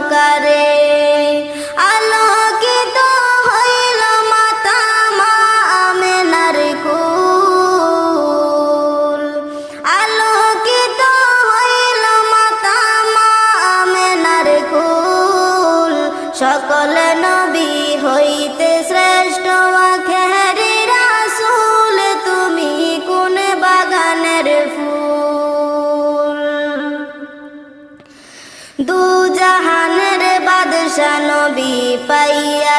অন্ধকারে আলোকিত হইল মাতা মা আমেনার কুল, আলোকিত হইল মাতা মা আমেনার কুল। সকল নবী হইতে শ্রেষ্ঠ আখেরি রাসূল, তুমি কোন বাগানের ফুল। দু জাহানের বাদশা নবী পাইয়া